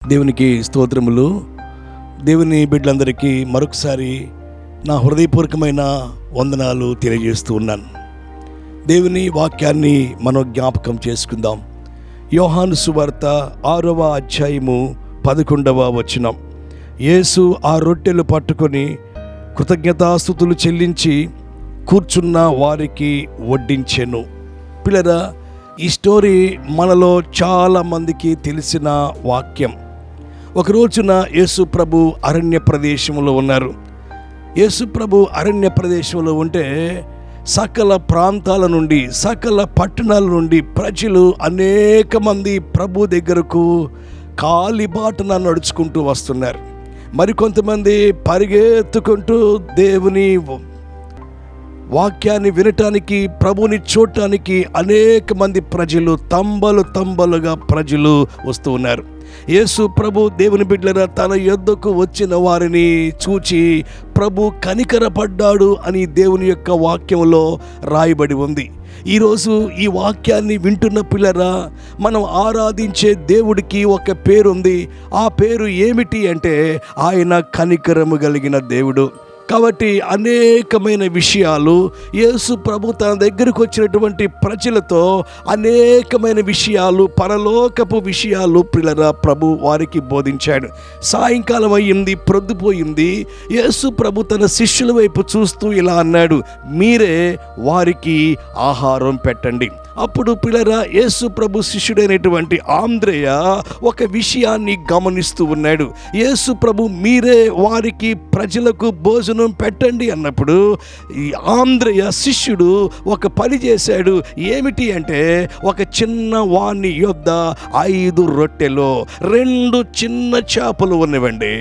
దేవునికి స్తోత్రములు. దేవుని బిడ్డలందరికీ మరొకసారి నా హృదయపూర్వకమైన వందనాలు తెలియజేస్తూ ఉన్నాను. దేవుని వాక్యాన్ని మనం జ్ఞాపకం చేసుకుందాం. యోహాను సువార్త 6వ అధ్యాయము 11వ వచనం. యేసు ఆ రొట్టెలు పట్టుకొని కృతజ్ఞతాస్తుతులు చెల్లించి కూర్చున్న వారికి వడ్డించెను. పిల్లరా, ఈ స్టోరీ మనలో చాలా మందికి తెలిసిన వాక్యం. ఒక రోజున యేసు ప్రభు అరణ్య ప్రదేశంలో ఉన్నారు. యేసు ప్రభు అరణ్య ప్రదేశంలో ఉంటే సకల ప్రాంతాల నుండి, సకల పట్టణాల నుండి ప్రజలు అనేక మంది ప్రభు దగ్గరకు కాలిబాటన నడుచుకుంటూ వస్తున్నారు. మరికొంతమంది పరిగెత్తుకుంటూ దేవుని వాక్యాన్ని వినటానికి, ప్రభుని చూడటానికి అనేక మంది ప్రజలు తంబలుగా ప్రజలు వస్తూ ఉన్నారు. యేసు ప్రభు దేవుని బిడ్డలారా తన యొద్దకు వచ్చిన వారిని చూచి ప్రభు కనికరపడ్డాడు అని దేవుని యొక్క వాక్యంలో రాయబడి ఉంది. ఈరోజు ఈ వాక్యాన్ని వింటున్న పిల్లరా, మనం ఆరాధించే దేవుడికి ఒక పేరుంది. ఆ పేరు ఏమిటి అంటే ఆయన కనికరము కలిగిన దేవుడు. కాబట్టి అనేకమైన విషయాలు యేసు ప్రభు తన దగ్గరకు వచ్చినటువంటి ప్రజలతో అనేకమైన విషయాలు, పరలోకపు విషయాలు పిల్లరా ప్రభు వారికి బోధించాడు. సాయంకాలం అయ్యింది, ప్రొద్దుపోయింది. యేసు ప్రభు తన శిష్యుల వైపు చూస్తూ ఇలా అన్నాడు, మీరే వారికి ఆహారం పెట్టండి. అప్పుడు పిల్లరా యేసు ప్రభు శిష్యుడైనటువంటి ఆంద్రేయ ఒక విషయాన్ని గమనిస్తూ ఉన్నాడు. యేసు ప్రభు మీరే వారికి ప్రజలకు భోజనం పెట్టండి అన్నప్పుడు ఈ ఆంద్రేయ శిష్యుడు ఒక పని చేశాడు. ఏమిటి అంటే ఒక చిన్న వాణి యొద్ద 5 రొట్టెలు 2 చిన్న చేపలు ఉన్నవండి.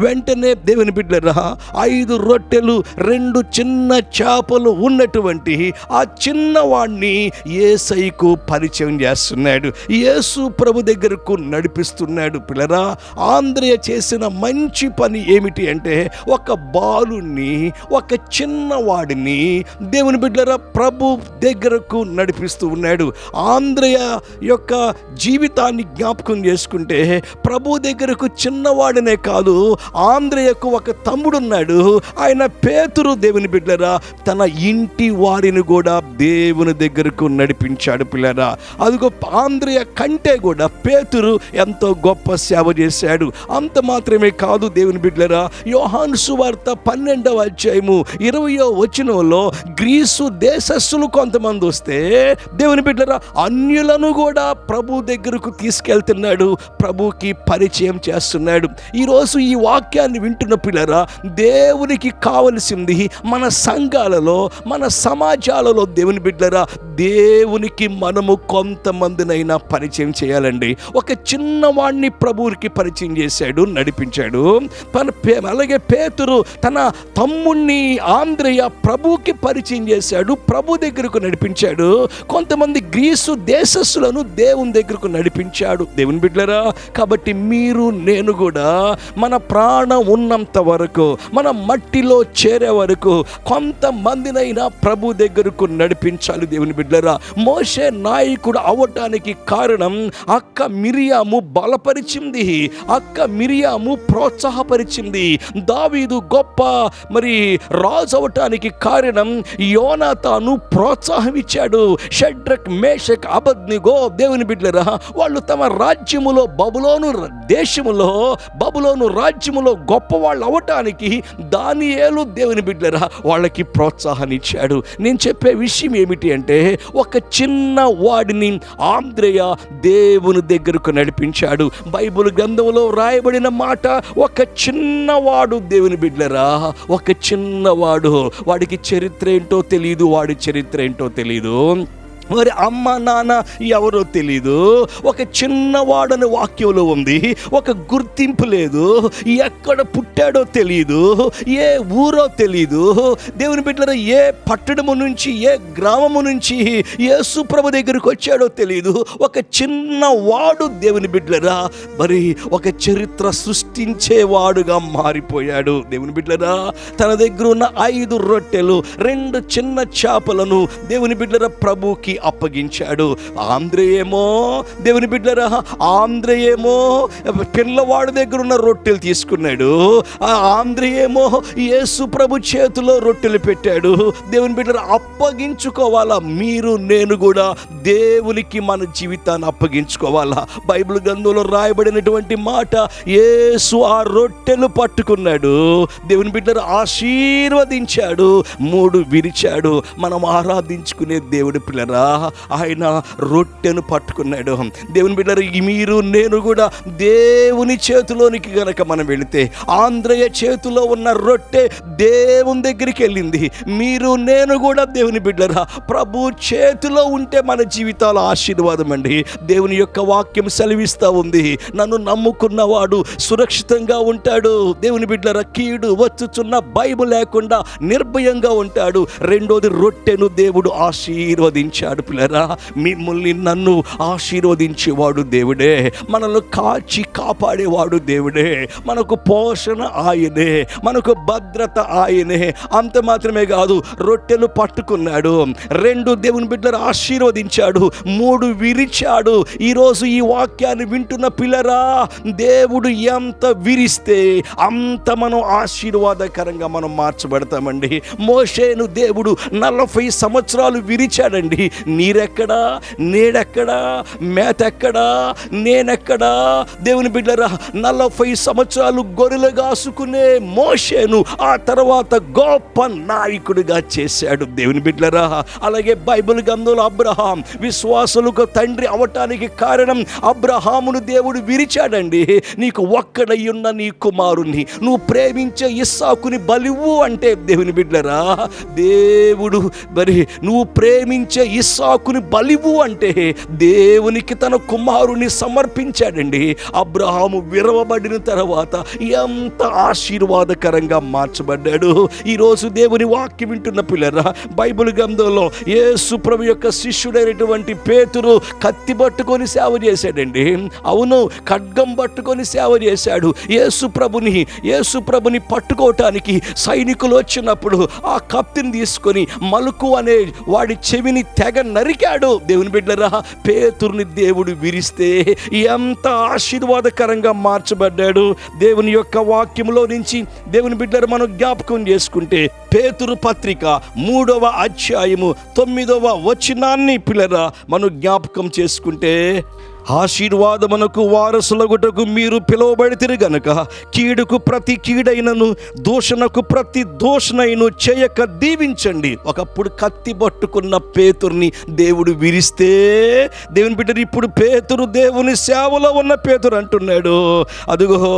వెంటనే దేవుని బిడ్డలారా 5 రొట్టెలు 2 చిన్న చేపలు ఉన్నటువంటి ఆ చిన్నవాణ్ణి యేసయ్యకు పరిచయం చేస్తున్నాడు. యేసు ప్రభు దగ్గరకు నడిపిస్తున్నాడు. పిల్లరా, ఆంద్రేయ చేసిన మంచి పని ఏమిటి అంటే ఒక బాలుని, ఒక చిన్నవాడిని దేవుని బిడ్డలారా ప్రభు దగ్గరకు నడిపిస్తూ ఉన్నాడు. ఆంద్రేయ యొక్క జీవితాన్ని జ్ఞాపకం చేసుకుంటే ప్రభు దగ్గరకు చిన్నవాడినే కాదు, ఆంద్రేయకు ఒక తమ్ముడున్నాడు. ఆయన పేతురు. దేవుని బిడ్డలారా తన ఇంటి వారిని కూడా దేవుని దగ్గరకు నడిపించాడు. పిల్లరా, అదిగో ఆంద్రేయ కంటే కూడా పేతురు ఎంతో గొప్ప సేవ చేశాడు. అంత మాత్రమే కాదు దేవుని బిడ్డలారా, యోహాను సువార్త 12వ అధ్యాయము 20వ వచనంలో గ్రీసు దేశస్థులు కొంతమంది వస్తే దేవుని బిడ్డలారా అన్యులను కూడా ప్రభు దగ్గరకు తీసుకెళ్తున్నాడు, ప్రభుకి పరిచయం చేస్తున్నాడు. ఈరోజు ఈ వాక్యాన్ని వింటున్న పిల్లరా, దేవునికి కావలసింది మన సంఘాలలో, మన సమాజాలలో దేవుని బిడ్డలారా దేవునికి మనము కొంతమందినైనా పరిచయం చేయాలండి. ఒక చిన్నవాడిని ప్రభువుకి పరిచయం చేశాడు, నడిపించాడు. అలాగే పేతురు తన తమ్ముణ్ణి ఆంద్రేయ ప్రభువుకి పరిచయం చేశాడు, ప్రభు దగ్గరకు నడిపించాడు. కొంతమంది గ్రీసు దేశస్థులను దేవుని దగ్గరకు నడిపించాడు. దేవుని బిడ్డలారా, కాబట్టి మీరు నేను కూడా మన ప్రాణం ఉన్నంత వరకు, మన మట్టిలో చేరే వరకు కొంతమందినైనా ప్రభు దగ్గరకు నడిపించాలి. దేవుని బిడ్డలారా, మోషే నాయకుడు అవ్వటానికి కారణం అక్క మిరియాము బలపరిచింది, అక్క మిరియాము ప్రోత్సాహపరిచింది. దావీదు గొప్ప రాజు అవటానికి కారణం యోనాతాను ప్రోత్సాహం ఇచ్చాడు. షడ్రక్, మేషక్, అబద్నిగో దేవుని బిడ్డలారా వాళ్ళు తమ రాజ్యములో బబులోను దేశములో, బబులోను రాజ్యములో గొప్ప వాళ్ళు అవటానికి దానియేలు దేవుని బిడ్డలారా వాళ్ళకి ప్రోత్సాహాన్ని ఇచ్చాడు. నేను చెప్పే విషయం ఏమిటి అంటే ఒక చిన్న వాడిని ఆంద్రేయ దేవుని దగ్గరకు నడిపించాడు. బైబిల్ గ్రంథంలో రాయబడిన మాట, ఒక చిన్నవాడు దేవుని బిడ్డలారా, ఒక చిన్నవాడు, వాడికి చరిత్ర ఏంటో తెలియదు, వాడి చరిత్ర ఏంటో తెలియదు, మరి అమ్మ నాన్న ఎవరో తెలీదు. ఒక చిన్నవాడని వాక్యంలో ఉంది. ఒక గుర్తింపు లేదు, ఎక్కడ పుట్టాడో తెలియదు, ఏ ఊరో తెలీదు. దేవుని బిడ్డలారా ఏ పట్టణము నుంచి, ఏ గ్రామము నుంచి యేసు ప్రభు దగ్గరికి వచ్చాడో తెలియదు. ఒక చిన్నవాడు దేవుని బిడ్డలారా మరి ఒక చరిత్ర సృష్టించేవాడుగా మారిపోయాడు. దేవుని బిడ్డలారా తన దగ్గర ఉన్న 5 రొట్టెలు 2 చిన్న చేపలను దేవుని బిడ్డలారా ప్రభుకి అప్పగించాడు. ఆంధ్రేయేమో దేవుని బిడ్డరా, ఆంధ్రేయేమో పిల్లవాడి దగ్గర ఉన్న రొట్టెలు తీసుకున్నాడు. ఆ ఆంధ్రేయేమో యేసు ప్రభు చేతిలో రొట్టెలు పెట్టాడు. దేవుని బిడ్డరా, అప్పగించుకోవాలా. మీరు నేను కూడా దేవునికి మన జీవితాన్ని అప్పగించుకోవాలా. బైబిల్ గ్రంథంలో రాయబడినటువంటి మాట, యేసు ఆ రొట్టెలు పట్టుకున్నాడు, దేవుని బిడ్డలు ఆశీర్వదించాడు, 3 విరిచాడు. మనం ఆరాధించుకునే దేవుడి పిల్లరా, ఆయన రొట్టెను పట్టుకున్నాడు. దేవుని బిడ్డలు, మీరు నేను కూడా దేవుని చేతిలోనికి గనక మనం వెళితే, ఆంధ్రయ్య చేతిలో ఉన్న రొట్టె దేవుని దగ్గరికి వెళ్ళింది. మీరు నేను కూడా దేవుని బిడ్డరా ప్రభు చేతిలో ఉంటే మన జీవితాల ఆశీర్వాదం అండి. దేవుని యొక్క వాక్యం సెలవిస్తూ ఉంది, నన్ను నమ్ముకున్నవాడు సురక్షితంగా ఉంటాడు. దేవుని బిడ్డరా, కీడు వచ్చుచున్న భయం లేకుండా నిర్భయంగా ఉంటాడు. రెండోది, రొట్టెను దేవుడు ఆశీర్వదించాడు. పిల్లరా, మిమ్మల్ని నన్ను ఆశీర్వదించేవాడు దేవుడే, మనల్ని కాచి కాపాడేవాడు దేవుడే, మనకు పోషణ ఆయనే, మనకు భద్రత ఆయనే. అంత మాత్రమే కాదు, రొట్టెలు పట్టుకున్నాడు, 2 దేవుని బిడ్డలు ఆశీర్వదించాడు, 3 విరిచాడు. ఈరోజు ఈ వాక్యాన్ని వింటున్న పిల్లరా, దేవుడు ఎంత విరిస్తే అంత మనం ఆశీర్వాదకరంగా మనం మార్చబడతామండి. మోషేను దేవుడు 40 సంవత్సరాలు విరిచాడండి. నీరెక్కడా, నీడెక్కడా, మేతెక్కడా, నేనెక్కడా? దేవుని బిడ్డరా, 40 సంవత్సరాలు గొర్రెలు కాసుకునే మోషేను ఆ తర్వాత గొప్ప నాయకుడిగా చేశాడు. దేవుని బిడ్డరా, అలాగే బైబిల్ గ్రంథంలో అబ్రహాం విశ్వాసులకు తండ్రి అవటానికి కారణం, అబ్రహామును దేవుడు విరిచాడండి. నీకు ఒక్కడయ్యున్న నీ కుమారుణ్ణి నువ్వు ప్రేమించే ఇస్సాకుని బలివ్వు అంటే, దేవుని బిడ్డరా, దేవుడు మరి నువ్వు ప్రేమించే ఇస్సాకుని బలివ్వు అంటే దేవునికి తన కుమారుని సమర్పించాడండి. అబ్రహాము విరవబడిన తర్వాత ఎంత ఆశీర్వాదకరంగా మార్చబడ్డాడు. ఈరోజు దేవుని వాక్యం వింటున్న పిల్లరా, బైబిల్ గ్రంథంలో యేసు ప్రభు యొక్క శిష్యుడైనటువంటి పేతురు కత్తి పట్టుకొని సేవ చేశాడండి. అవును, ఖడ్గం పట్టుకొని సేవ చేశాడు. యేసు ప్రభుని పట్టుకోవటానికి సైనికులు వచ్చినప్పుడు ఆ కత్తిని తీసుకొని మలుకు అనే వాడి చెవిని తెగ నరికాడు. దేవుని బిడ్డరా, పేతురుని దేవుడు విరిస్తే ఎంత ఆశీర్వాదకరంగా మార్చబడ్డాడు. దేవుని యొక్క వాక్యంలో నుంచి దేవుని బిడ్డలు మనం జ్ఞాపకం చేసుకుంటే, పేతురు పత్రిక 3వ అధ్యాయము 9వ వచనాన్ని పిల్లరా మనం జ్ఞాపకం చేసుకుంటే, ఆశీర్వాదమునకు వారసులగుటకు మీరు పిలువబడితిరి గనుక కీడుకు ప్రతి కీడైనను దూషణకు ప్రతి దూషణైను చేయక దీవించండి. ఒకప్పుడు కత్తి పట్టుకున్న పేతుర్ని దేవుడు విరిస్తే, దేవుని బిడ్డరు ఇప్పుడు పేతురు దేవుని సేవలో ఉన్న పేతురు అంటున్నాడు, అదుగో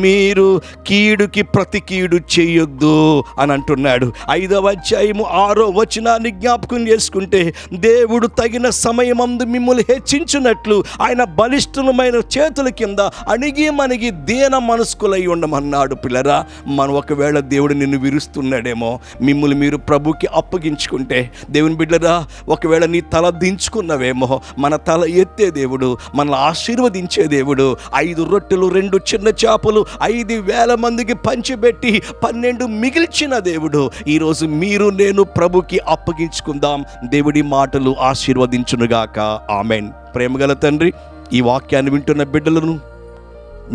మీరు కీడుకి ప్రతి కీడు చేయొద్దు అని అంటున్నాడు. 5వ అధ్యాయము 6వ వచనాన్ని జ్ఞాపకం చేసుకుంటే, దేవుడు తగిన సమయమందు మిమ్మల్ని హెచ్చించున్నట్లు ఆయన బలిష్ఠమైన చేతుల కింద అణిగి మణిగి దీన మనస్కులై ఉండమన్నాడు. పిల్లరా, మనం ఒకవేళ దేవుడు నిన్ను విరుస్తున్నాడేమో, మిమ్మల్ని మీరు ప్రభుకి అప్పగించుకుంటే, దేవుని బిడ్డరా, ఒకవేళ నీ తల దించుకున్నవేమో, మన తల ఎత్తే దేవుడు, మనల్ని ఆశీర్వదించే దేవుడు. 5 రొట్టెలు 2 చిన్న చేపలు 5,000 మందికి పంచిపెట్టి 12 మిగిల్చిన దేవుడు. ఈరోజు మీరు నేను ప్రభుకి అప్పగించుకుందాం. దేవుడి మాటలు ఆశీర్వదించునుగాక. ఆమెన్. ప్రేమగల తండ్రి, ఈ వాక్యాన్ని వింటున్న బిడ్డలను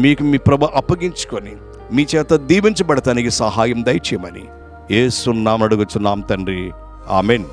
మీకు మీ ప్రభు అప్పగించుకొని మీ చేత దీవించబడటానికి సహాయం దయచేయమని యేసు నామమున అడుగుచున్నాం తండ్రి. ఆమెన్.